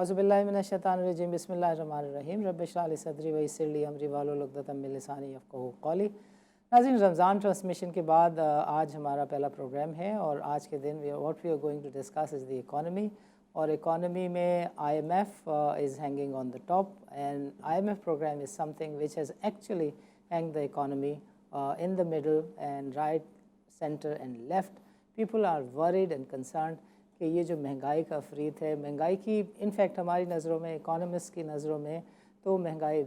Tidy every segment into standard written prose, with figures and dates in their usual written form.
औज़ुबिल्लाहि मिनश्शैतानिर्रजीम बिस्मिल्लाहिर्रहमानिर्रहीम रब्बि इश्रह ली सदरी वयस्सिर ली अमरी वाहलुल उक़दतम मिन लिसानी यफ़क़हू क़ौली। नाज़रीन, रमज़ान ट्रांसमिशन के बाद आज हमारा पहला प्रोग्राम है और आज के दिन what we are going to discuss is the economy. और इकॉनमी में IMF is hanging on the top and IMF programme is something which has actually hang the economy in the middle and right, center and left. People are worried and concerned कि ये जो महंगाई का अफरीत है, महंगाई की in fact हमारी नज़रों में, इकोनॉमिस्ट की नज़रों में तो महंगाई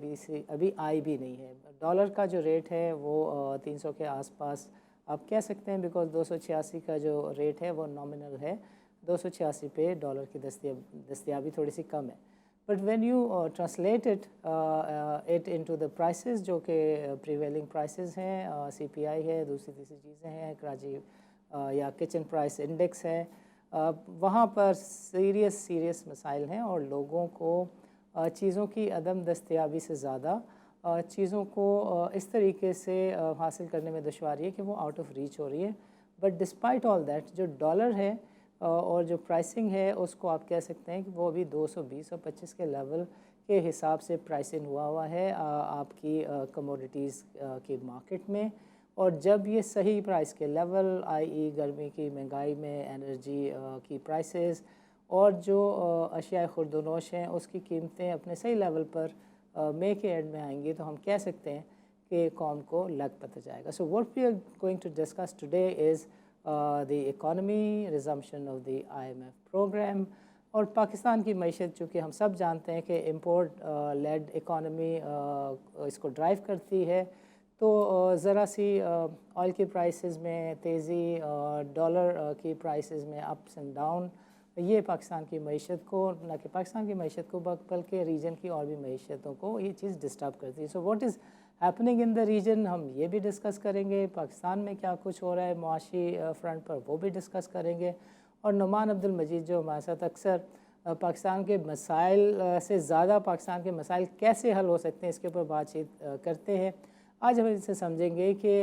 अभी आई भी नहीं है। डॉलर का जो रेट है वो 300 के आसपास आप कह सकते हैं, बिकॉज 286 का जो रेट है वो नॉमिनल है। 286 पे डॉलर की दस्तियाबी थोड़ी सी कम है। But when you translate it into the prices जो कि प्रीवेलिंग प्राइसेस हैं, CPI है, दूसरी तीसरी चीज़ें हैं, कराची या किचन प्राइस इंडेक्स है, वहाँ पर सीरियस मसाइल हैं और लोगों को चीज़ों की अदम दस्तयाबी से ज़्यादा चीज़ों को इस तरीके से हासिल करने में दुश्वारी है कि वो आउट ऑफ रीच हो रही है। बट डिस्पाइट ऑल दैट जो डॉलर है और जो प्राइसिंग है उसको आप कह सकते हैं कि वो अभी 220 और 25 के लेवल के हिसाब से प्राइसिंग हुआ है आपकी कमोडिटीज़ की मार्केट में। और जब ये सही प्राइस के लेवल i.e. गर्मी की महंगाई में एनर्जी की प्राइसेस और जो अशिया खुर्दनोश हैं उसकी कीमतें अपने सही लेवल पर मई के एंड में आएंगी तो हम कह सकते हैं कि कौम को लग पता जाएगा। So what we are going to discuss today is the economy, resumption of the IMF programme और पाकिस्तान की मईशत। चूँकि हम सब जानते हैं कि इम्पोर्ट लेड इकॉनमी इसको ड्राइव करती है, तो ज़रा सी ऑयल की प्राइसेस में तेज़ी, डॉलर की प्राइसेस में अप्स एंड डाउन, ये पाकिस्तान की मईशत को, न कि पाकिस्तान की मईशत को बल्कि रीजन की और भी मईशतों को ये चीज़ डिस्टर्ब करती है। So what is happening in the region, हम ये भी डिस्कस करेंगे। पाकिस्तान में क्या कुछ हो रहा है मुआशी फ्रंट पर, वो भी डिस्कस करेंगे। और नुमान अब्दुल मजीद जो हमारे साथ अक्सर पाकिस्तान के मसाइल से ज़्यादा पाकिस्तान के मसाइल कैसे हल हो सकते हैं इसके ऊपर बातचीत करते हैं। आज हम इससे समझेंगे कि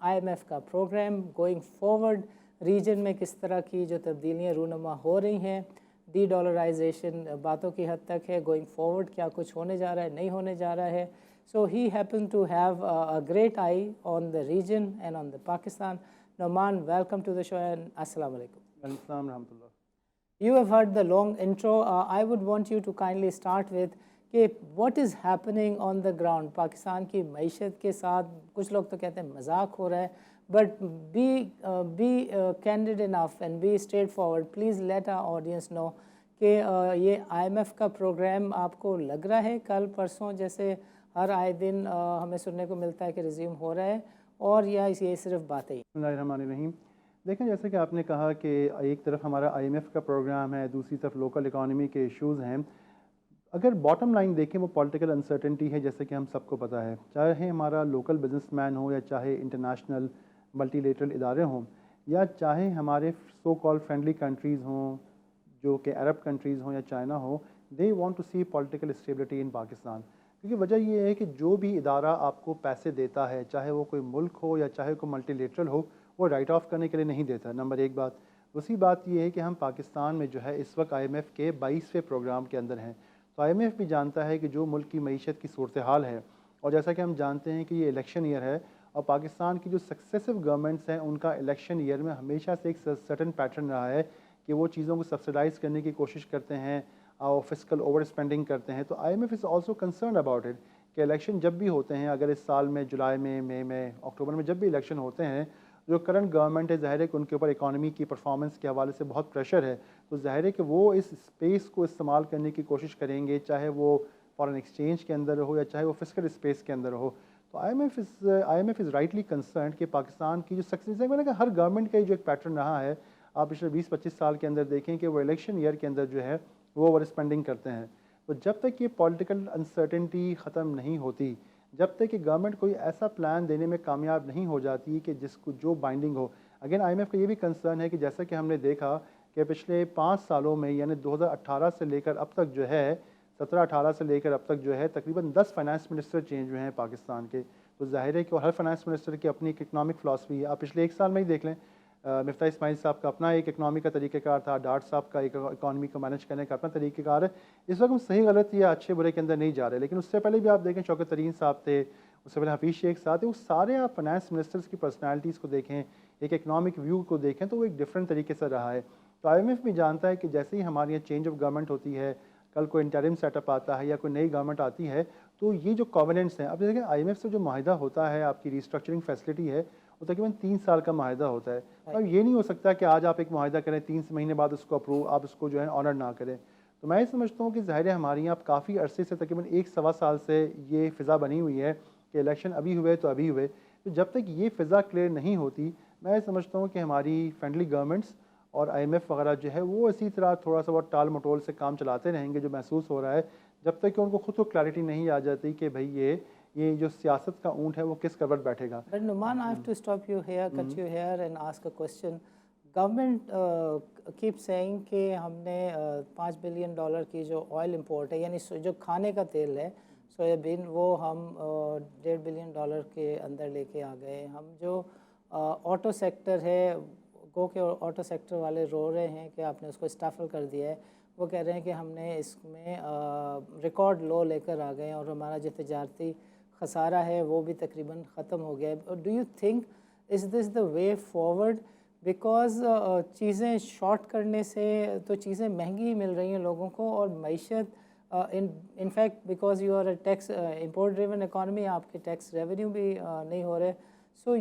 IMF का प्रोग्राम गोइंग फॉरवर्ड रीजन में किस तरह की जो तब्दीलियाँ रूनुमा हो रही हैं। डी डॉलराइजेशन बातों की हद तक है, गोइंग फॉरवर्ड क्या कुछ होने जा रहा है, नहीं होने जा रहा है। So he happen to have a great eye on the region and on the Pakistan. Noman, welcome to the show and Assalamu alaikum. Assalamu rahmatullah. You have heard the long intro. I would want you to kindly start with कि what is happening on the ground. Pakistan की मईशत के साथ कुछ लोग तो कहते हैं मजाक हो रहा है, but be candid enough and be straightforward. Please let our audience know कि ये IMF का प्रोग्राम आपको लग रहा है कल परसों जैसे हर आए दिन हमें सुनने को मिलता है कि रिज्यूम हो रहा है, और या ये सिर्फ बातें ही? बिस्मिल्लाहिर्रहमानिर्रहीम। देखें, जैसे कि आपने कहा कि एक तरफ हमारा IMF का प्रोग्राम है, दूसरी तरफ लोकल इकॉनमी के इश्यूज़ हैं। अगर बॉटम लाइन देखें वो पॉलिटिकल अनसर्टेनिटी है, जैसे कि हम सबको पता है, चाहे हमारा लोकल बिजनेसमैन हो या चाहे इंटरनेशनल मल्टीलेटरल इदारे हों या चाहे हमारे सो कॉल्ड फ्रेंडली कंट्रीज़ हों जो कि अरब कंट्रीज़ हों या चाइना हो, they want to see political stability in Pakistan. क्योंकि वजह ये है कि जो भी इदारा आपको पैसे देता है, चाहे वो कोई मुल्क हो या चाहे कोई मल्टीलेटरल हो, वो राइट ऑफ करने के लिए नहीं देता, नंबर एक बात। दूसरी बात ये है कि हम पाकिस्तान में जो है इस वक्त IMF के 22वें प्रोग्राम के अंदर हैं। तो IMF भी जानता है कि जो मुल्क की मईशत की सूरत हाल है, और जैसा कि हम जानते हैं कि ये इलेक्शन ईयर है और पाकिस्तान की जो सक्सेसिव गवर्नमेंट्स हैं उनका इलेक्शन ईयर में हमेशा से एक सर्टन पैटर्न रहा है कि वो चीज़ों को सब्सिडाइज़ करने की कोशिश करते हैं और फिस्कल ओवर स्पेंडिंग करते हैं। तो IMF is also concern about it कि इलेक्शन जब भी होते हैं, अगर इस साल में जुलाई में, मई में, अक्टूबर में जब भी इलेक्शन होते हैं, जो करंट गवर्नमेंट है ज़ाहिर है कि उनके ऊपर इकॉनमी की परफॉर्मेंस के हवाले से बहुत प्रेशर है। तो ज़ाहिर है कि वो इस स्पेस को इस्तेमाल करने की कोशिश करेंगे, चाहे वो फॉरेन एक्सचेंज के अंदर हो या चाहे वो फिस्कल स्पेस के अंदर हो। तो IMF इज़ राइटली कंसर्न कि पाकिस्तान की जो सक्सेस है, मैंने कहा हर गवर्नमेंट का ही जो एक पैटर्न रहा है, आप पिछले 20-25 साल के अंदर देखें कि वो इलेक्शन ईयर के अंदर जो है वो ओवर स्पेंडिंग करते हैं। तो जब तक ये पॉलिटिकल अनसर्टेनिटी ख़त्म नहीं होती, जब तक कि गवर्नमेंट कोई ऐसा प्लान देने में कामयाब नहीं हो जाती कि जिसको जो बाइंडिंग हो। अगेन IMF का ये भी कंसर्न है कि जैसा कि हमने देखा कि पिछले 5 सालों में यानी 2018 से लेकर अब तक जो है 17-18 से लेकर अब तक जो है तकरीबन 10 फाइनेंस मिनिस्टर चेंज हुए हैं पाकिस्तान के। तो जाहिर है कि हर फाइनेंस मिनिस्टर की अपनी एक इकनॉमिक फ़िलासफ़ी है। आप पिछले 1 साल में ही देख लें, मिफ्ता इस्माइल साहब का अपना एक इकनॉमी का तरीक़ेकार था, डाट साहब का एक इकॉनमी को मैनेज करने का अपना तरीक़ेकार है। इस वक्त हम सही गलत या अच्छे बुरे के अंदर नहीं जा रहे, लेकिन उससे पहले भी आप देखें शौकत तरीन साहब थे, उससे पहले हफीज़ शेख साहब थे, वो सारे आप फाइनेंस मिनिस्टर्स की पर्सनैलिटीज़ को देखें, एक इकनॉमिक व्यू को देखें तो वो एक डिफरेंट तरीके से रहा है। तो IMF भी जानता है कि जैसे ही हमारे यहाँ चेंज ऑफ गवर्नमेंट होती है, कल कोई इंटरिम सेटअप आता है या कोई नई गवर्नमेंट आती है, तो ये जो कॉवेनेंट्स हैं, अब देखें IMF से जो माहिदा होता है, आपकी रिस्ट्रक्चरिंग फैसिलिटी है, वो तकरीबन 3 साल का माहिदा होता है। तो अब ये नहीं हो सकता कि आज आप एक माहिदा करें, 3 महीने बाद उसको अप्रूव आप उसको जो है ऑनर ना करें। तो मैं समझता हूँ कि ज़ाहिर है हमारे यहाँ काफ़ी अरसे से तकरीबन 1-1.25 साल से ये फ़िज़ा बनी हुई है कि इलेक्शन अभी हुए तो अभी हुए। तो जब तक ये फ़िज़ा क्लियर नहीं होती, मैं समझता हूँ कि हमारी फ्रेंडली गवर्नमेंट्स और IMF वगैरह जो है वो इसी तरह थोड़ा सा बहुत टाल मटोल से काम चलाते रहेंगे, जो महसूस हो रहा है, जब तक कि उनको खुद को क्लैरिटी नहीं आ जाती कि भाई ये जो सियासत का ऊँट है वो किस करवट बैठेगा। But Numan, I have to stop you here, cut you here and ask a question. Government keep saying कि हमने $5 बिलियन की जो ऑयल इंपोर्ट है, यानी जो खाने का तेल है सोयाबीन, वो हम $1.5 बिलियन के अंदर लेके आ गए। हम जो ऑटो सेक्टर है, गो के ऑटो सेक्टर वाले रो रहे हैं कि आपने उसको स्टफल कर दिया है। वो कह रहे हैं कि हमने इसमें रिकॉर्ड लो लेकर आ गए और हमारा जो तजारती खसारा है वो भी तकरीबन ख़त्म हो गया है। Do you think is this the way forward? Because चीज़ें शॉर्ट करने से तो चीज़ें महंगी मिल रही हैं लोगों को, और मईशत in fact because you are a tax import driven economy, आपके टैक्स रेवेन्यू भी नहीं हो रहे। सो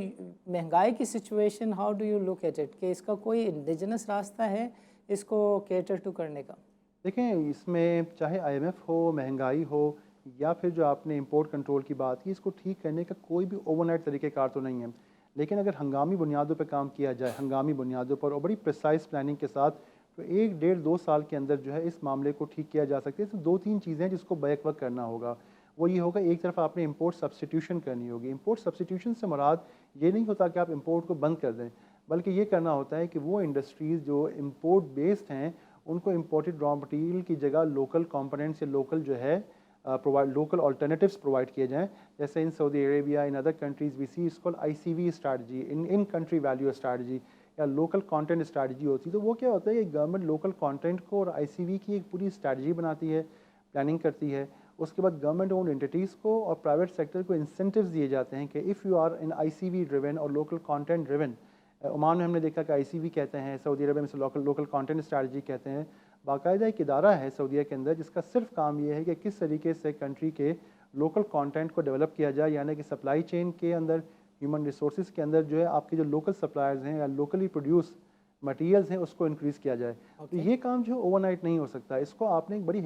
महंगाई की situation, how do you look at it, कि इसका कोई इंडिजिनस रास्ता है इसको केटर टू करने का? देखें, इसमें चाहे IMF हो, महंगाई हो, या फिर जो आपने इंपोर्ट कंट्रोल की बात की, इसको ठीक करने का कोई भी ओवरनाइट तरीक़ेकार तो नहीं है। लेकिन अगर हंगामी बुनियादों पर काम किया जाए, हंगामी बुनियादों पर और बड़ी प्रिसाइज प्लानिंग के साथ, तो 1-1.5-2 साल के अंदर जो है इस मामले को ठीक किया जा सकता है। तो 2-3 चीज़ें हैं जिसको बैक वक्त करना होगा। वो ये होगा, एक तरफ आपने इंपोर्ट सब्सटीट्यूशन करनी होगी। इंपोर्ट सब्सटीट्यूशन से मुराद ये नहीं होता कि आप इंपोर्ट को बंद कर दें, बल्कि ये करना होता है कि वो इंडस्ट्रीज़ जो इंपोर्ट बेस्ड हैं, उनको इंपोर्टेड रॉ मटेरियल की जगह लोकल कंपोनेंट्स या लोकल जो है लोकल अल्टरनेटिव्स प्रोवाइड किए जाएँ। जैसे in Saudi Arabia, in other countries we see इसको ICV strategy, in country value strategy या लोकल कंटेंट स्ट्रैटेजी होती है। तो वो क्या होता है कि गवर्नमेंट लोकल कंटेंट को और ICV की एक पूरी स्ट्रैटेजी बनाती है, प्लानिंग करती है। उसके बाद गवर्नमेंट ओन एंटिटीज़ को और प्राइवेट सेक्टर को इंसेंटिव्स दिए जाते हैं कि if you are in ICV driven और लोकल कंटेंट ड्रिवन, ओमान में हमने देखा कि ICV कहते हैं, सऊदी अरब में से लोकल कंटेंट स्ट्रैटेजी कहते हैं। बाकायदा एक इदारा है सऊदीया के अंदर जिसका सिर्फ काम ये है कि किस तरीके से कंट्री के लोकल कंटेंट को डेवलप किया जाए, यानी कि सप्लाई चेन के अंदर, ह्यूमन रिसोर्सेज के अंदर जो है आपके जो लोकल सप्लायर्स हैं या लोकली प्रोड्यूस मटेरियल्स हैं उसको इंक्रीज़ किया जाए। तो ये काम जो है ओवरनाइट नहीं हो सकता, इसको आपने एक बड़ी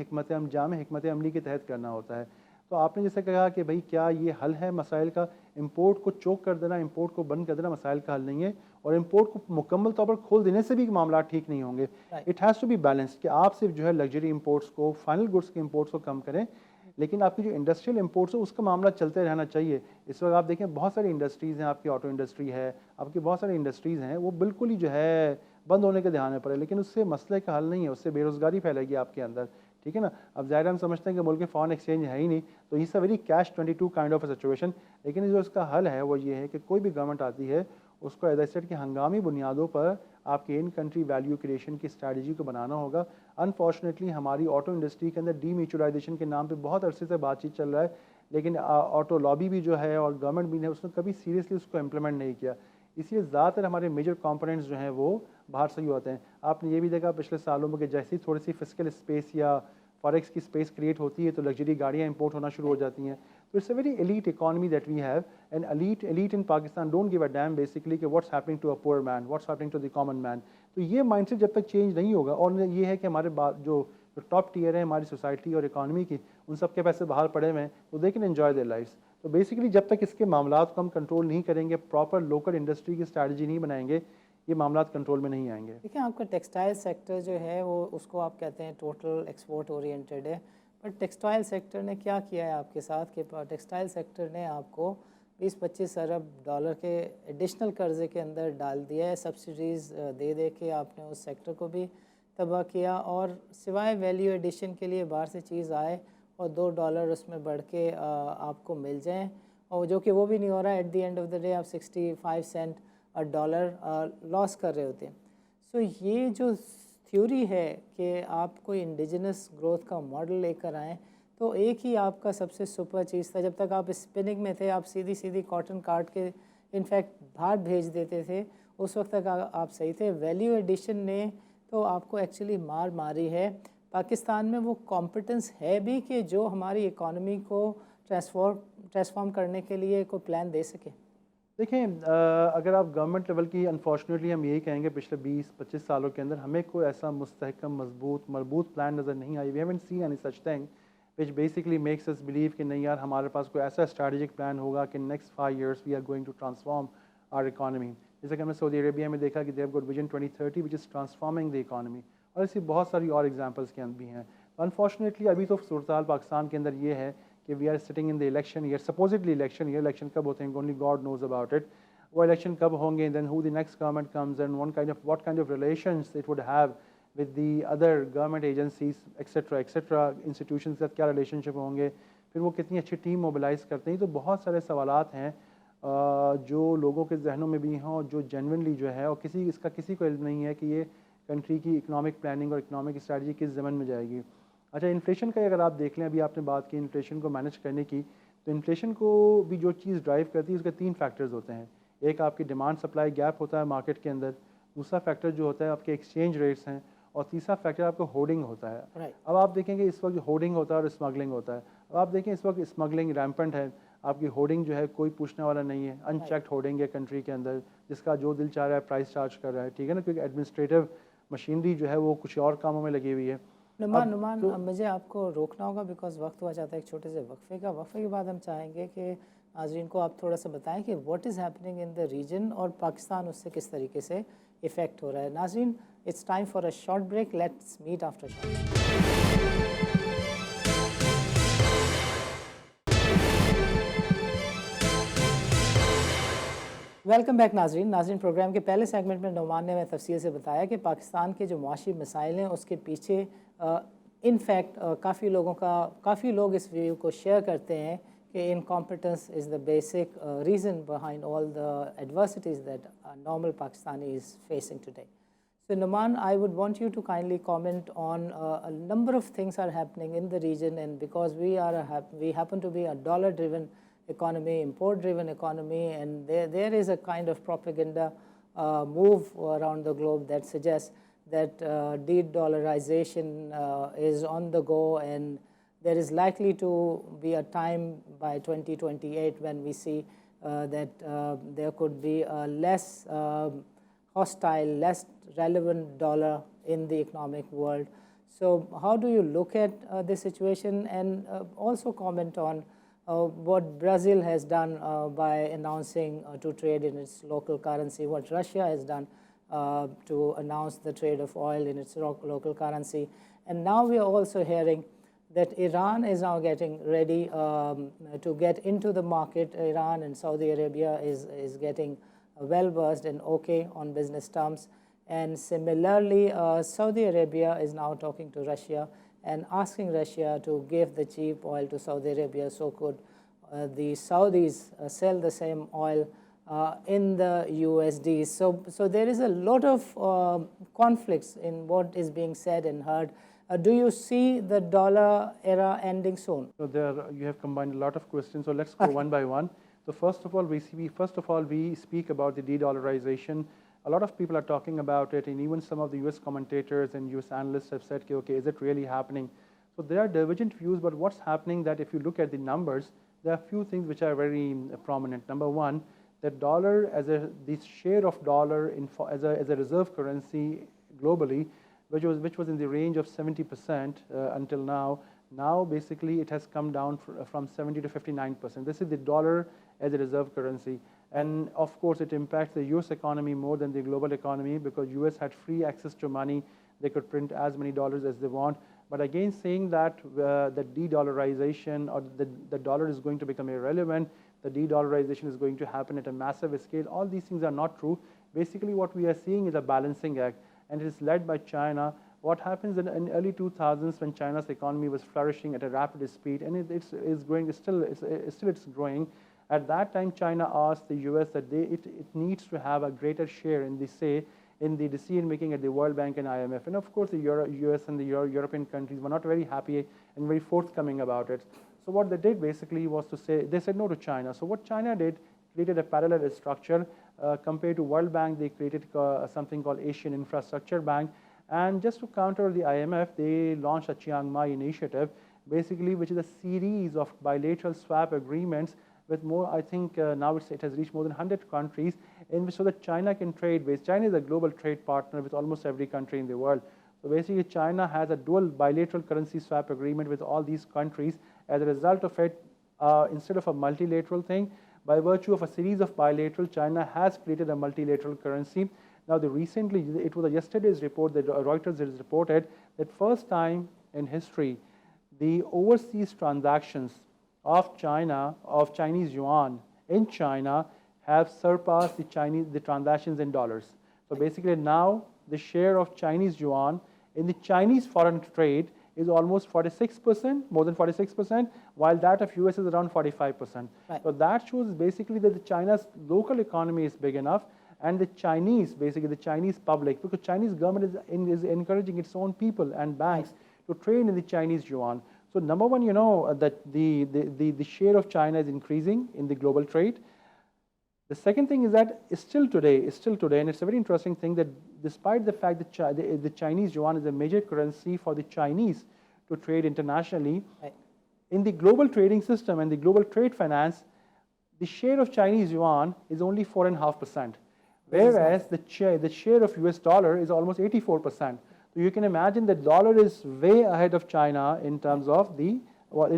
जामे हिकमत अमली के तहत करना होता है। तो आपने जैसे कहा कि भाई क्या ये हल है मसाइल का? इंपोर्ट को चोक कर देना, इंपोर्ट को बंद कर देना मसाइल का हल नहीं है, और इंपोर्ट को मुकम्मल तौर पर खोल देने से भी मामला ठीक नहीं होंगे। It has to be balanced कि आप सिर्फ जो है लग्जरी इंपोर्ट्स को, फाइनल गुड्स के इंपोर्ट्स को कम करें, लेकिन आपकी जो इंडस्ट्रियल इंपोर्ट्स है उसका मामला चलते रहना चाहिए। इस वक्त आप देखें बहुत सारी इंडस्ट्रीज़ हैं, आपकी ऑटो इंडस्ट्री है, आपकी बहुत सारी इंडस्ट्रीज़ हैं, वो बिल्कुल ही जो है बंद होने के ध्यान पर है, लेकिन उससे मसले का हल नहीं है, उससे बेरोज़गारी फैलेगी आपके अंदर, ठीक है ना। अब ज़ाहिर हम समझते हैं कि मुल्क में फॉरेन एक्सचेंज है ही नहीं, तो it's a very cash 22 kind of a situation. लेकिन जो इसका हल है वो ये है कि कोई भी गवर्नमेंट आती है उसको एज आई सेड की हंगामी बुनियादों पर आपके इन कंट्री वैल्यू क्रिएशन की स्ट्रैटेजी को बनाना होगा। अनफॉर्चुनेटली हमारी ऑटो इंडस्ट्री के अंदर डीम्यूचुअलाइजेशन के नाम पे बहुत अरसे से बातचीत चल रहा है, लेकिन ऑटो लॉबी भी जो है और गवर्नमेंट भी ने उसने कभी सीरियसली उसको इम्प्लीमेंट नहीं किया। इसलिए ज़्यादातर हमारे मेजर कंपोनेंट्स जो हैं वो बाहर से ही होते हैं। आपने ये भी देखा पिछले सालों में कि जैसे ही थोड़ी सी फिजिकल स्पेस या फॉरेक्स की स्पेस क्रिएट होती है तो लग्जरी गाड़ियाँ इंपोर्ट होना शुरू हो जाती हैं। तो it's a very elite economy that we have, and elite in Pakistan don't give a damn basically कि what's happening to a poor man, what's happening to the common man. तो ये माइंडसेट जब तक चेंज नहीं होगा, और ये है कि हमारे जो टॉप टियर है हमारी सोसाइटी और इकॉनमी की, उन सब के पैसे बाहर पड़े हुए हैं, तो they can enjoy their lifes. तो बेसिकली जब तक इसके मामलात को हम कंट्रोल नहीं करेंगे, प्रॉपर लोकल इंडस्ट्री की स्ट्रैटेजी नहीं बनाएंगे, ये मामलात कंट्रोल में नहीं आएंगे। देखिए, आपका टेक्सटाइल सेक्टर जो है वो उसको आप कहते हैं टोटल एक्सपोर्ट ओरिएंटेड है, बट टेक्सटाइल सेक्टर ने क्या किया है आपके साथ कि टेक्सटाइल सेक्टर ने आपको 20-25 अरब डॉलर के एडिशनल कर्जे के अंदर डाल दिया है। सब्सिडीज़ दे दे के आपने उस सेक्टर को भी तबाह किया, और सिवाय वैल्यू एडिशन के लिए बाहर से चीज़ आए और $2 उसमें बढ़ के आपको मिल जाएँ, और जो कि वो भी नहीं हो रहा है। At the end of the day आप 65 सेंट डॉलर लॉस कर रहे होते हैं। सो ये जो थ्योरी है कि आप कोई इंडिजिनस ग्रोथ का मॉडल लेकर आएँ, तो एक ही आपका सबसे सुपर चीज़ था। जब तक आप स्पिनिंग में थे, आप सीधी सीधी कॉटन काट के इनफैक्ट बाहर भेज देते थे, उस वक्त तक आप सही थे। वैल्यू एडिशन ने तो आपको एक्चुअली मार मारी है। पाकिस्तान में वो कॉम्पिटेंस है भी कि जो हमारी इकॉनमी को ट्रांसफॉर्म करने के लिए कोई प्लान दे सके। देखें, अगर आप गवर्नमेंट लेवल की, अनफॉर्चुनेटली हम यही कहेंगे पिछले 20-25 सालों के अंदर हमें कोई ऐसा मुस्तहकम मजबूत प्लान नज़र नहीं आई। We haven't seen any such thing which basically makes us believe कि नहीं यार हमारे पास कोई ऐसा स्ट्रैटेजिक प्लान होगा कि next 5 years we are going to transform our economy. जैसे कि हमने सऊदी अरेबिया में देखा कि they have got vision 2030 which is transforming the economy, और ऐसी बहुत सारी और एग्जाम्पल्स के अंदर भी हैं। अनफॉर्चुनेटली अभी तो सूरत पाकिस्तान के अंदर ये है कि we are sitting in the election year, supposedly election year. Election कब होते हैं only God knows about it. वो इलेक्शन कब होंगे, then who the next government comes and what kind of relations it would have with the other government agencies etc institutions का क्या relationship होंगे, फिर वो कितनी अच्छी टीम मोबिलाइज करते हैं। तो बहुत सारे सवालात हैं जो लोगों के जहनों में भी हैं और जो जेन्युइनली जो है, और किसी को इल्म नहीं है कि ये कंट्री की इकनॉमिक प्लानिंग और इकनॉमिक स्ट्रैटेजी किस ज़मन में जाएगी। अच्छा, इन्फ्लेशन का अगर आप देख लें, अभी आपने बात की इन्फ्लेशन को मैनेज करने की, तो इन्फ्लेशन को भी जो चीज़ ड्राइव करती है उसके 3 फैक्टर्स होते हैं। एक आपकी डिमांड सप्लाई गैप होता है मार्केट के अंदर, दूसरा फैक्टर जो होता है आपके एक्सचेंज रेट्स हैं, और तीसरा फैक्टर आपका होर्डिंग होता है। अब आप देखेंगे इस वक्त होर्डिंग होता है और स्मगलिंग होता है। अब आप देखें इस वक्त स्मगलिंग रैम्पेंट है, आपकी होर्डिंग जो है कोई पूछने वाला नहीं है, अनचेक्ड होर्डिंग है कंट्री के अंदर, जिसका जो दिल चाह रहा है प्राइस चार्ज कर रहा है, ठीक है ना, क्योंकि एडमिनिस्ट्रेटिव मशीनरी जो है वो कुछ और कामों में लगी हुई है। नुमान मुझे आपको रोकना होगा बिकॉज वक्त हुआ जाता है एक छोटे से वक्फे का। वक्फे के बाद हम चाहेंगे कि नाज़रीन को आप थोड़ा सा बताएं कि what is happening in the region और पाकिस्तान उससे किस तरीके से इफ़ेक्ट हो रहा है। नाज़रीन, it's time for a short break, let's meet after short. Welcome back नाज़रीन प्रोग्राम के पहले सेगमेंट में नुमान ने मैं तफसील से बताया कि पाकिस्तान के जो मुआशी मसाइल हैं उसके पीछे इनफैक्ट काफ़ी लोग इस व्यू को शेयर करते हैं कि incompetence is the basic reason behind all the adversities that normal Pakistani is facing today. So Numan, I would want you to kindly comment on a number of things are happening in the region, and because we happen to be a dollar-driven economy, import-driven economy, and there is a kind of propaganda move around the globe that suggests that de-dollarization is on the go, and there is likely to be a time by 2028 when we see that there could be a less hostile, less relevant dollar in the economic world. So how do you look at this situation, and also comment on what Brazil has done by announcing to trade in its local currency, what Russia has done to announce the trade of oil in its local currency. And now we are also hearing that Iran is now getting ready to get into the market. Iran and Saudi Arabia is getting well versed and okay on business terms, and similarly Saudi Arabia is now talking to Russia and asking Russia to give the cheap oil to Saudi Arabia, so could the Saudis sell the same oil in the USD. So there is a lot of conflicts in what is being said and heard. Do you see the dollar era ending soon? So there you have combined a lot of questions, so let's go one by one. So first of all, we speak about the de-dollarization. A lot of people are talking about it, and even some of the US commentators and US analysts have said, okay, is it really happening? So there are divergent views, but what's happening that if you look at the numbers, there are a few things which are very prominent. Number one, that dollar the share of dollar as a reserve currency globally, which was in the range of 70% until now. Now basically it has come down from 70 to 59%. This is the dollar as a reserve currency, and of course it impacts the US economy more than the global economy, because US had free access to money. They could print as many dollars as they want. But again, saying that the de-dollarization or the dollar is going to become irrelevant, the de-dollarization is going to happen at a massive scale, all these things are not true. Basically what we are seeing is a balancing act, and it is led by China. What happens in early 2000s when China's economy was flourishing at a rapid speed, and it's growing, it's growing. At that time, China asked the US that it needs to have a greater share in the decision making at the World Bank and IMF. And of course, the US and the European countries were not very happy and very forthcoming about it. So what they did basically was to say, they said no to China. So what China did, created a parallel structure. Compared to World Bank, they created something called Asian Infrastructure Bank. And just to counter the IMF, they launched a Chiang Mai initiative, basically, which is a series of bilateral swap agreements with more, I think now it has reached more than 100 countries, in which so that China can trade with. China is a global trade partner with almost every country in the world. So basically, China has a dual bilateral currency swap agreement with all these countries. As a result of it, instead of a multilateral thing, by virtue of a series of bilateral, China has created a multilateral currency. Now, it was yesterday's report that Reuters has reported that first time in history, the overseas transactions of China, of Chinese yuan in China, have surpassed the transactions in dollars. So basically now the share of Chinese yuan in the Chinese foreign trade is almost 46%, more than 46%, while that of US is around 45%. Right. So that shows basically that China's local economy is big enough, and the Chinese, basically the Chinese public, because Chinese government is encouraging its own people and banks to trade in the Chinese yuan. So number one, that the share of China is increasing in the global trade. The second thing is that still today, and it's a very interesting thing that despite the fact that the Chinese yuan is a major currency for the Chinese to trade internationally, Right. in the global trading system and the global trade finance, the share of Chinese yuan is only 4.5%, whereas the share of US dollar is almost 84%. So you can imagine that dollar is way ahead of China in terms of the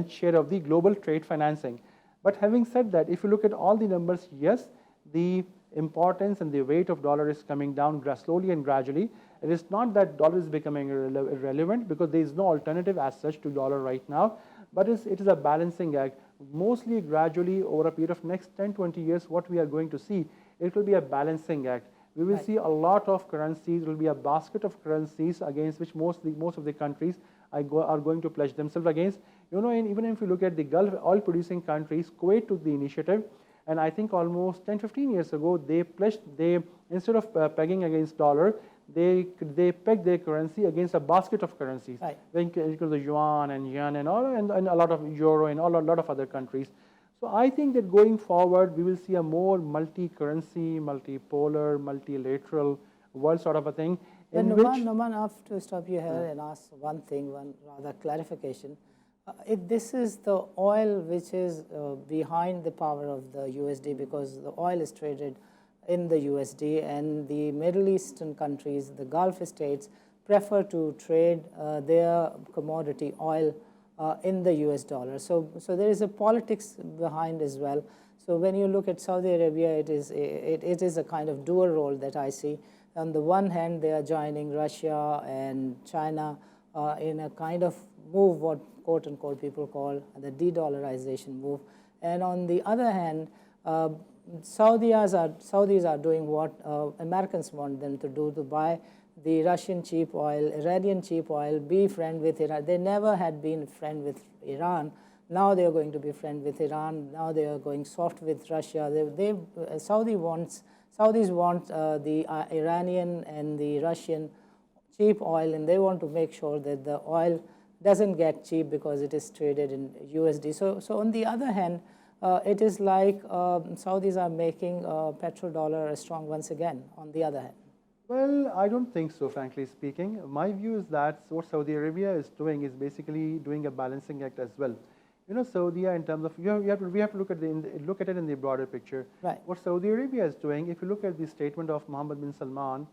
share of the global trade financing. But having said that, if you look at all the numbers, yes, the importance and the weight of dollar is coming down slowly and gradually. It is not that dollar is becoming irrelevant, because there is no alternative as such to dollar right now, but it is a balancing act. Mostly gradually over a period of next 10-20 years, what we are going to see, it will be a balancing act. We will see a lot of currencies. It will be a basket of currencies against which most of the countries are going to pledge themselves against. And even if you look at the Gulf oil producing countries, Kuwait took the initiative, and I think almost 10-15 years ago, they instead of pegging against dollar, they pegged their currency against a basket of currencies. Right. Because the yuan and yen and a lot of euro and a lot of other countries. So I think that going forward, we will see a more multi-currency, multipolar, multilateral world sort of a thing. Numan, I have to stop you here and ask one rather clarification. This is the oil which is behind the power of the USD, because the oil is traded in the USD, and the Middle Eastern countries, the Gulf states, prefer to trade their commodity oil in the US dollar. So there is a politics behind as well. So when you look at Saudi Arabia, it is a kind of dual role that I see. On the one hand, they are joining Russia and China in a kind of move, what quote unquote people call the de-dollarization move. And on the other hand, Saudis are doing what Americans want them to do, to buy the Russian cheap oil, Iranian cheap oil, be friend with Iran. They never had been friend with Iran. Now they are going to be friend with Iran. Now they are going soft with Russia. Saudis want the Iranian and the Russian cheap oil, and they want to make sure that the oil doesn't get cheap because it is traded in USD. So on the other hand, it is like Saudis are making petrodollar strong once again, on the other hand. Well, I don't think so, frankly speaking. My view is that what Saudi Arabia is doing is basically doing a balancing act as well. Saudi, in terms of, we have to look at it in the broader picture. Right. What Saudi Arabia is doing, if you look at the statement of Mohammed bin Salman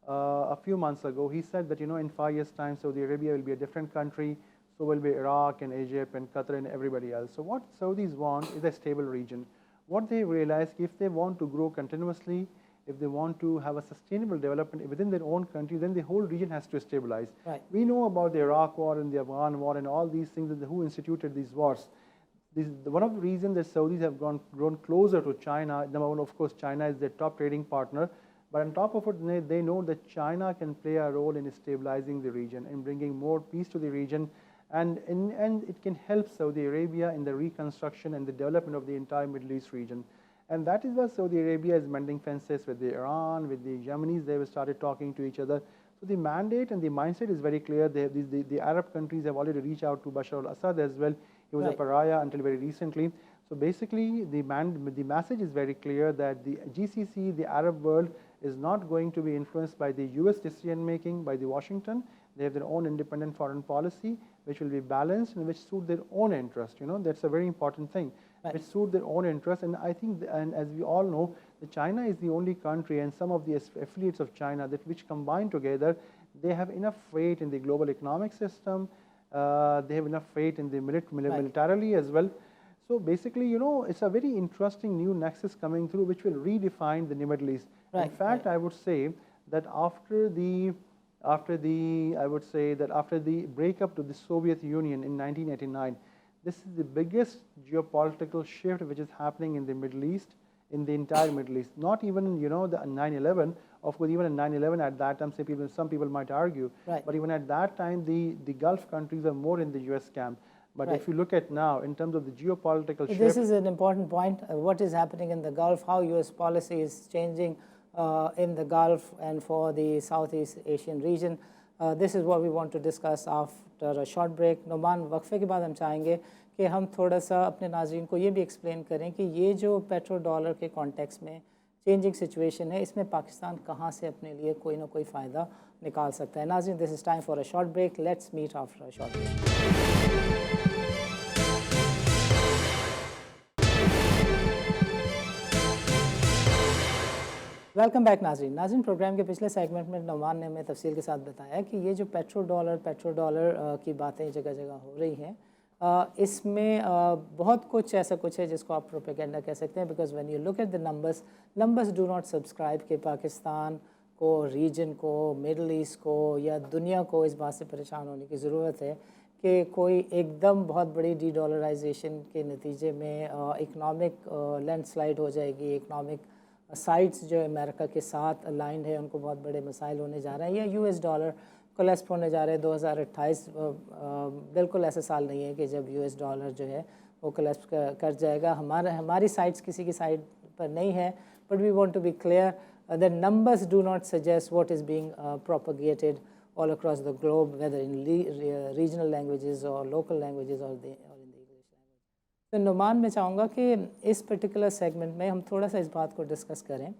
a few months ago, he said that, in 5 years' time, Saudi Arabia will be a different country. So will be Iraq and Egypt and Qatar and everybody else. So what Saudis want is a stable region. What they realize, if they want to grow continuously, if they want to have a sustainable development within their own country, then the whole region has to stabilize. Right. We know about the Iraq war and the Afghan war and all these things, who instituted these wars. One of the reasons that Saudis have grown closer to China, number one, of course, China is their top trading partner. But on top of it, they know that China can play a role in stabilizing the region and bringing more peace to the region. and it can help Saudi Arabia in the reconstruction and the development of the entire Middle East region. And that is why Saudi Arabia is mending fences with the Iran, with the Yemenis. They have started talking to each other. So the mandate and the mindset is very clear. They have the Arab countries have already reached out to Bashar al-Assad as well. He was a pariah until very recently. So basically, the message is very clear that the GCC, the Arab world, is not going to be influenced by the US decision making, by the Washington. They have their own independent foreign policy, which will be balanced and which suit their own interest. You know, that's a very important thing. Which suit their own interest. And I think, and as we all know, China is the only country, and some of the affiliates of China that which combine together, they have enough weight in the global economic system. They have enough weight in the militarily as well. So basically, you know, it's a very interesting new nexus coming through, which will redefine the Middle East. In fact, I would say that after the breakup to the Soviet Union in 1989, this is the biggest geopolitical shift which is happening in the Middle East, in the entire Middle East. Not even, you know, the 9/11. Of course, even in 9/11 at that time, some people might argue, but even at that time, the Gulf countries are more in the US camp. But if you look at now, in terms of the geopolitical shift, this is an important point. What is happening in the Gulf, how US policy is changing in the Gulf and for the Southeast Asian region. This is what we want to discuss after a short break. Noman, वक्फे के बाद हम चाहेंगे कि हम थोड़ा सा अपने नाज़रीन को ये भी एक्सप्लेन करें कि ये जो पेट्रो डॉलर के कॉन्टेक्स्ट में चेंजिंग सिचुएशन है, इसमें पाकिस्तान कहाँ से अपने लिए कोई ना कोई फ़ायदा निकाल सकता है. नाज़रीन, this is time for a short break. Let's meet after a short break. Welcome back नाज़रीन. प्रोग्राम के पिछले सेगमेंट में नुमान ने हमें तफसील के साथ बताया कि ये जो पेट्रो डॉलर की बातें जगह जगह हो रही हैं, इसमें बहुत कुछ ऐसा कुछ है जिसको आप प्रोपेगेंडा कह सकते हैं. Because when you look at the numbers do not subscribe कि पाकिस्तान को, रीजन को, मिडल ईस्ट को या दुनिया को इस बात से परेशान होने की ज़रूरत है कि कोई एकदम बहुत बड़ी डी डॉलराइजेशन के नतीजे में इकनॉमिक लैंडस्लाइड हो जाएगी, इकनॉमिक साइट्स जो अमेरिका के साथ अलाइंड है उनको बहुत बड़े मसाइल होने जा रहे हैं, या US डॉलर कोलैप्स होने जा रहे हैं. 2028 बिल्कुल ऐसा साल नहीं है कि जब US डॉलर जो है वो कोलैप्स कर जाएगा. हमारी साइट्स किसी की साइड पर नहीं है, but we want to be clear the numbers do not suggest what is being propagated all across the globe, whether in regional languages or local languages or in the English language. तो नुमान, मैं चाहूँगा कि इस particular segment में हम थोड़ा सा इस बात को डिस्कस करें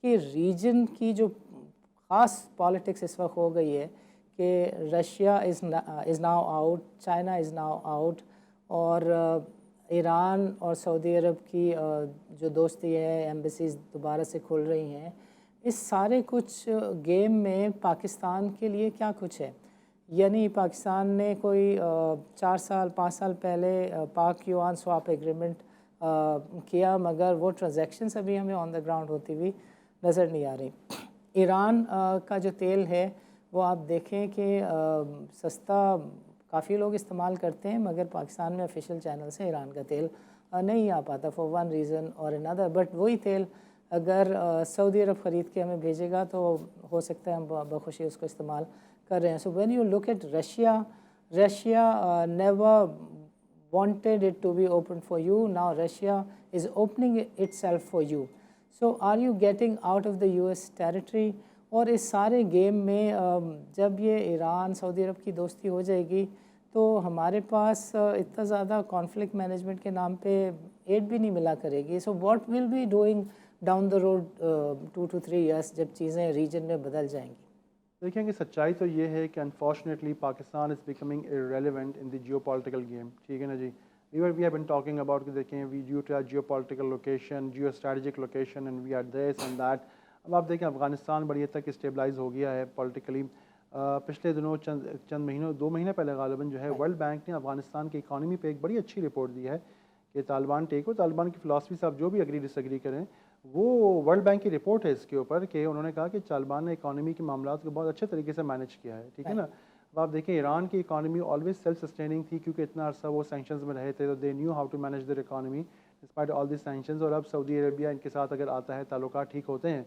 कि रीजन की जो ख़ास पॉलिटिक्स इस वक्त हो गई है कि Russia is now out, China is now out, और ईरान और सऊदी अरब की जो दोस्ती है, एम्बेसीज़ दोबारा से खुल रही हैं. इस सारे कुछ गेम में पाकिस्तान के लिए क्या कुछ है? यानी पाकिस्तान ने कोई 4-5 साल पहले पाक युआन स्वाप एग्रीमेंट किया, मगर वो ट्रांजैक्शंस अभी हमें ऑन द ग्राउंड होती हुई नज़र नहीं आ रही. ईरान का जो तेल है वो आप देखें कि सस्ता काफ़ी लोग इस्तेमाल करते हैं, मगर पाकिस्तान में ऑफिशियल चैनल से ईरान का तेल नहीं आ पाता फॉर वन रीज़न और अनदर. बट वही तेल अगर सऊदी अरब ख़रीद के हमें भेजेगा तो हो सकता है हम बखुशी उसको इस्तेमाल कर रहे हैं. So when you look eight Russia never wanted it to be open for you. Now Russia is opening itself for you. So are you getting out of the US territory? और इस सारे गेम में जब ये Iran Saudi अरब की दोस्ती हो जाएगी तो हमारे पास इतना ज़्यादा कॉन्फ्लिक्ट मैनेजमेंट के नाम पे एड भी नहीं मिला करेगी. So what will be doing down the road 2 to 3 years जब चीज़ें रीजन में बदल जाएंगी? देखिए कि सच्चाई तो ये है कि unfortunately Pakistan is becoming irrelevant in the geopolitical game. ठीक है ना जी. We have been talking about कि देखें we due to geopolitical location, geo strategic location and we are this and that. अब आप देखें अफ़गानिस्तान बड़ी हद तक स्टेबलाइज हो गया है पॉलिटिकली. पिछले दिनों चंद महीनों 2 महीने पहले गालिबन जो है वर्ल्ड बैंक ने अफ़गानिस्तान की इकानमी पे एक बड़ी अच्छी रिपोर्ट दी है कि तालिबान टेक हो. तालिबान की फ़िलासफ़ी से आप जो भी अग्री डिसएग्री करें, वो वर्ल्ड बैंक की रिपोर्ट है इसके ऊपर कि उन्होंने कहा कि तालिबान ने इकानमी के मामलात को बहुत अच्छे तरीके से मैनेज किया है. ठीक है ना. अब आप देखें ईरान की इकानमी ऑलवेज सेल्फ सस्टेनिंग थी क्योंकि इतना अर्सा वो सैंक्शंस में रहे थे, तो they knew how to manage their economy despite all this sanctions. और अब सऊदी अरबिया इनके साथ अगर आता है, ताल्लुकात ठीक होते हैं,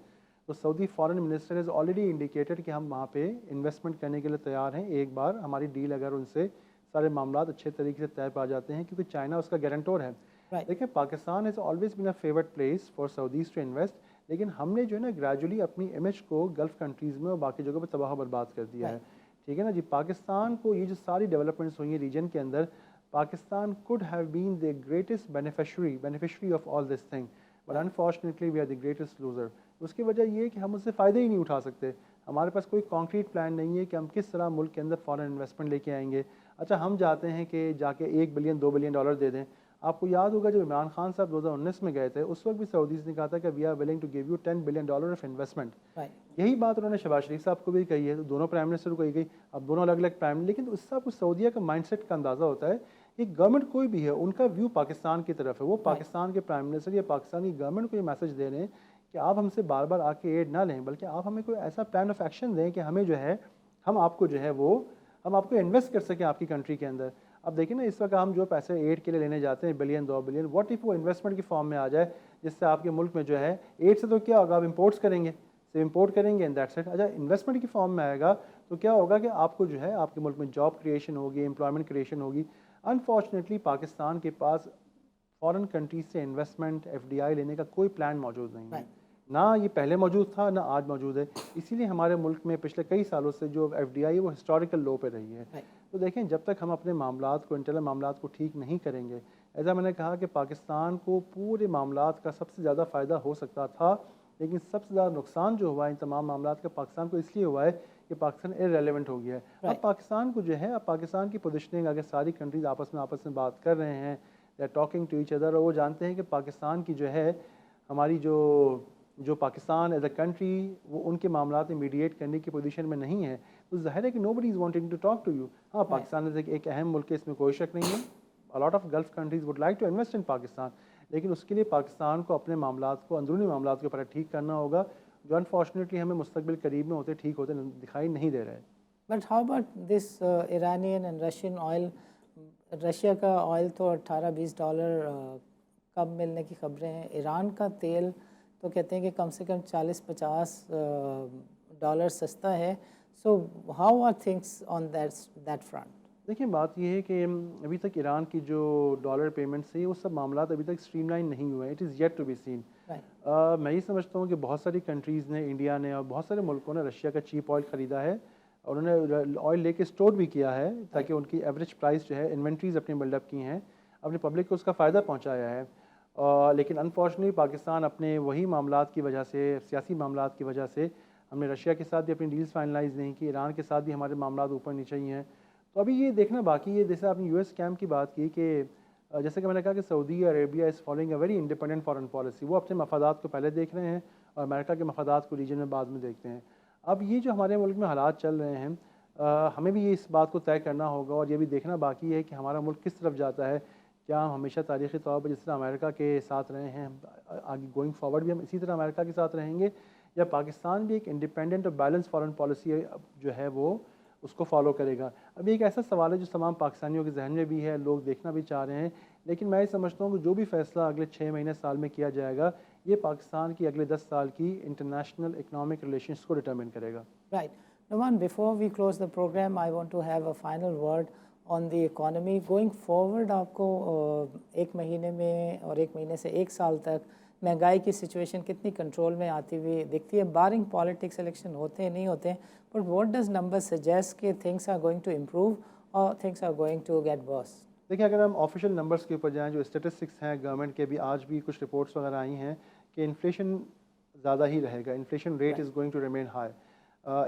तो Saudi foreign minister is already indicated कि हम वहाँ पे इन्वेस्टमेंट करने के लिए तैयार हैं एक बार हमारी डील अगर उनसे سارے معاملات اچھے طریقے سے طے پا جاتے ہیں کیونکہ چائنا اس کا گارنٹور ہے. دیکھیں Pakistan has always been a favourite place for Saudis to invest, لیکن ہم نے جو ہے نا گریجولی اپنی امیج کو گلف کنٹریز میں اور باقی جگہوں پہ تباہ و برباد کر دیا ہے. ٹھیک ہے نا جی. پاکستان کو یہ جو ساری ڈیولپمنٹس ہوئی ہیں ریجن کے اندر, Pakistan could have been the greatest beneficiary of all this thing, but unfortunately we are the greatest loser. اس کی وجہ یہ ہے کہ ہم اس سے فائدہ ہی نہیں اٹھا سکتے. ہمارے پاس کوئی کانکریٹ پلان نہیں ہے کہ ہم کس طرح ملک کے اندر فارن انویسٹمنٹ لے کے آئیں گے. اچھا ہم جاتے ہیں کہ جا کے $1 بلین $2 بلین دے دیں. آپ کو یاد ہوگا جب عمران خان صاحب 2019 میں گئے تھے, اس وقت بھی سعودیز نے کہا تھا کہ we are willing to give you $10 billion of investment. یہی بات انہوں نے شہباز شریف صاحب کو بھی کہی ہے, دونوں پرائم منسٹر کو کہی گئی. اب دونوں الگ الگ پرائم, لیکن اس سے آپ کو سعودیہ کا مائنڈ سیٹ کا اندازہ ہوتا ہے کہ گورنمنٹ کوئی بھی ہے ان کا ویو پاکستان کی طرف ہے. وہ پاکستان کے پرائم منسٹر یا پاکستانی گورنمنٹ کو یہ میسج دے رہے ہیں کہ آپ ہم سے بار بار آ کے ایڈ نہ لیں, بلکہ آپ ہمیں کوئی ایسا پلان آف ایکشن دیں کہ ہمیں جو ہے ہم آپ کو جو ہے وہ ہم آپ کو انویسٹ کر سکیں آپ کی کنٹری کے اندر. اب دیکھیں نا اس وقت ہم جو پیسے ایڈ کے لیے لینے جاتے ہیں $1 بلین $2 بلین, واٹ ایف وہ انویسٹمنٹ کی فارم میں آ جائے جس سے آپ کے ملک میں جو ہے ایڈ سے تو کیا ہوگا, آپ امپورٹس کریں گے, امپورٹ کریں گے اینڈ دیٹس اٹ. اچھا انویسٹمنٹ کی فارم میں آئے گا تو کیا ہوگا کہ آپ کو جو ہے آپ کے ملک میں جاب کریشن ہوگی, امپلائمنٹ کریشن ہوگی. انفارچونیٹلی پاکستان کے پاس فارن کنٹریز سے انویسٹمنٹ FDI لینے کا کوئی پلان موجود نہیں ہے. نہ یہ پہلے موجود تھا نہ آج موجود ہے. اسی لیے ہمارے ملک میں پچھلے کئی سالوں سے جو FDI ہے وہ ہسٹوریکل لو پہ رہی ہے. تو دیکھیں جب تک ہم اپنے معاملات کو انٹرنل معاملات کو ٹھیک نہیں کریں گے, ایسا میں نے کہا کہ پاکستان کو پورے معاملات کا سب سے زیادہ فائدہ ہو سکتا تھا, لیکن سب سے زیادہ نقصان جو ہوا ہے ان تمام معاملات کا پاکستان کو اس لیے ہوا ہے کہ پاکستان ارریلیونٹ ہو گیا ہے. اب پاکستان کو جو ہے, اب پاکستان کی پوزیشننگ اگر ساری کنٹریز آپس میں بات کر رہے ہیں, they are talking to each other, اور وہ جانتے ہیں کہ پاکستان کی جو ہے ہماری جو پاکستان ایز اے کنٹری وہ ان کے معاملات میں میڈیٹ کرنے کی پوزیشن میں نہیں ہے, تو ظاہر ہے کہ nobody is wanting to talk to you. ہاں پاکستان ایک اہم ملک ہے, اس میں کوئی شک نہیں ہے. a lot of Gulf countries would like to invest in Pakistan, لیکن اس کے لیے پاکستان کو اپنے معاملات کو اندرونی معاملات کے اوپر ٹھیک کرنا ہوگا, جو انفارچونیٹلی ہمیں مستقبل قریب میں ہوتے ٹھیک ہوتے دکھائی نہیں دے رہے. But how about this Iranian and Russian oil? Russia کا آئل تو $18-20 کم ملنے کی خبریں ہیں. ایران کا تیل تو کہتے ہیں کہ کم سے کم $40-50 سستا ہے. So how are things on that front? دیکھیں بات یہ ہے کہ ابھی تک ایران کی جو ڈالر پیمنٹس ہیں وہ سب معاملات ابھی تک اسٹریم لائن نہیں ہوئے ہیں. It is yet to be seen. میں یہ سمجھتا ہوں کہ بہت ساری کنٹریز نے, انڈیا نے اور بہت سارے ملکوں نے رشیا کا چیپ آئل خریدا ہے, اور انہوں نے آئل لے کے اسٹور بھی کیا ہے تاکہ ان کی ایوریج پرائس جو ہے انوینٹریز اپنی بلڈ اپ کی ہیں, اپنے پبلک کو اس کا فائدہ پہنچایا ہے. لیکن انفارچونیٹلی پاکستان اپنے وہی معاملات کی وجہ سے, سیاسی معاملات کی وجہ سے, ہم نے رشیا کے ساتھ بھی اپنی ڈیلز فائنلائز نہیں کی, ایران کے ساتھ بھی ہمارے معاملات اوپر نیچے ہی ہیں. تو ابھی یہ دیکھنا باقی ہے. جیسے آپ نے US کیمپ کی بات کی کہ جیسے کہ میں نے کہا کہ Saudi Arabia is following a very independent foreign policy. وہ اپنے مفادات کو پہلے دیکھ رہے ہیں اور امریکہ کے مفادات کو ریجن میں بعد میں دیکھتے ہیں. اب یہ جو ہمارے ملک میں حالات چل رہے ہیں, ہمیں بھی یہ اس بات کو طے کرنا ہوگا اور یہ بھی دیکھنا باقی ہے کہ ہمارا ملک کس طرف جاتا ہے. کیا ہم ہمیشہ تاریخی طور پر جس طرح امریکہ کے ساتھ رہے ہیں آگے گوئنگ فارورڈ بھی ہم اسی طرح امریکہ کے ساتھ رہیں گے, یا پاکستان بھی ایک انڈیپینڈنٹ اور بیلنس فارن پالیسی جو ہے وہ اس کو فالو کرے گا. ابھی ایک ایسا سوال ہے جو تمام پاکستانیوں کے ذہن میں بھی ہے, لوگ دیکھنا بھی چاہ رہے ہیں, لیکن میں یہ سمجھتا ہوں کہ جو بھی فیصلہ اگلے 6 مہینے سال میں کیا جائے گا یہ پاکستان کی اگلے 10 سال کی انٹرنیشنل اکنامک ریلیشنز کو ڈٹرمن کرے گا. Right. Numan, before we close the program, I want to have a final word on the economy. Going forward, آپ کو ایک مہینے میں اور ایک مہینے سے ایک سال تک مہنگائی کی سچویشن کتنی کنٹرول میں آتی ہوئی دکھتی ہے؟ بارنگ پالیٹکس الیکشن ہوتے ہیں نہیں ہوتے ہیں, but what does number suggest کہ things are going to improve اور things are going to get worse? دیکھیں اگر ہم آفیشیل نمبرس کے اوپر جائیں, جو اسٹیٹسٹکس ہیں گورنمنٹ کے, بھی آج بھی کچھ رپورٹس وغیرہ آئی ہیں کہ انفلیشن زیادہ ہی رہے گا, inflation rate is going to remain high.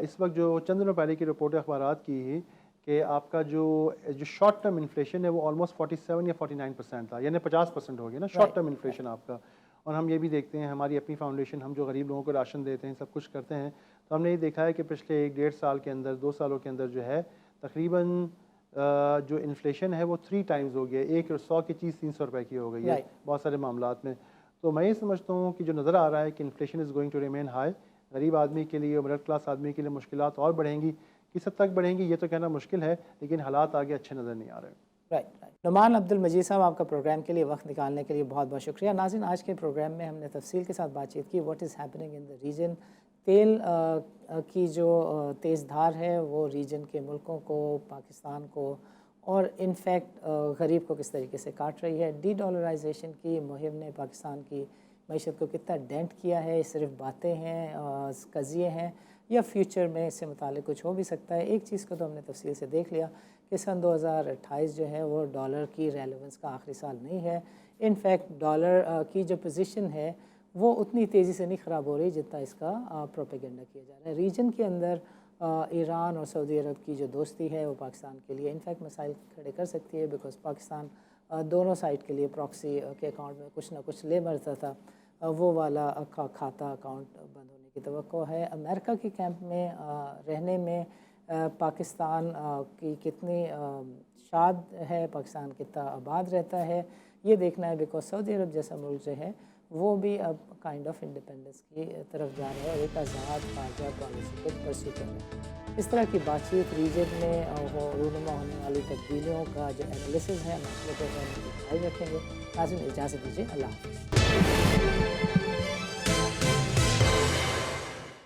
اس وقت جو چند دنوں پہلے کی رپورٹ اخبارات کی ہی کہ آپ کا جو شارٹ ٹرم انفلیشن ہے وہ آلموسٹ 47 یا 49% تھا, یعنی 50% ہو گیا نا شارٹ ٹرم انفلیشن آپ کا. اور ہم یہ بھی دیکھتے ہیں, ہماری اپنی فاؤنڈیشن, ہم جو غریب لوگوں کو راشن دیتے ہیں, سب کچھ کرتے ہیں, تو ہم نے یہ دیکھا ہے کہ پچھلے 1-1.5 سال کے اندر, 2 سالوں کے اندر جو ہے تقریباً جو انفلیشن ہے وہ 3 ٹائمز ہو گیا. 100 کی چیز 300 روپے کی ہو گئی ہے بہت سارے معاملات میں. تو میں یہ سمجھتا ہوں کہ جو نظر آ رہا ہے کہ inflation is going to remain high, غریب آدمی کے لیے, مڈل کلاس آدمی کے لیے مشکلات اور بڑھیں گی. کس حد تک بڑھیں گی یہ تو کہنا مشکل ہے, لیکن حالات آگے اچھے نظر نہیں آ رہے. رائٹ. نعمان عبد المجید صاحب, آپ کا پروگرام کے لیے وقت نکالنے کے لیے بہت بہت شکریہ. ناظرین, آج کے پروگرام میں ہم نے تفصیل کے ساتھ بات چیت کی what is happening in the region. تیل کی جو تیز دھار ہے وہ ریجن کے ملکوں کو, پاکستان کو और इनफैक्ट गरीब को किस तरीके से काट रही है। डी डॉलराइजेशन की मुहिम ने पाकिस्तान की मईशत को कितना डेंट किया है, सिर्फ बातें हैं, कज़िए हैं, या फ्यूचर में इससे मुतालिक कुछ हो भी सकता है। एक चीज़ को तो हमने तफसील से देख लिया कि सन 2028 जो है वो डॉलर की रेलेवेंस का आखिरी साल नहीं है। इनफैक्ट डॉलर की जो पोजीशन है वो उतनी तेज़ी से नहीं ख़राब हो रही जितना इसका प्रोपेगेंडा किया जा रहा है। रीजन के अंदर ईरान और सऊदी अरब की जो दोस्ती है वो पाकिस्तान के लिए इनफैक्ट मसाइल खड़े कर सकती है, बिकॉज़ पाकिस्तान दोनों साइड के लिए प्रॉक्सी के अकाउंट में कुछ ना कुछ ले मरता था, वो वाला खाता अकाउंट बंद होने की तवक्को है। अमेरिका के कैंप में रहने में पाकिस्तान की कितनी शाद है, पाकिस्तान कितना आबाद रहता है, ये देखना है, बिकॉज सऊदी अरब जैसा मुल्क जो है वो भी अब काइंड ऑफ इंडिपेंडेंस की तरफ जा रहा है और एक आज़ाद खारजा पॉलिसी को परस्यू कर रहा है। इस तरह की बातचीत रीजन में रूनुमा होने वाली तब्दीलियों का जो एनालिसिस है, मसले पर ख्याल रखेंगे। नाज़रीन इजाज़त दीजिए, अल्लाह हाफ़िज़।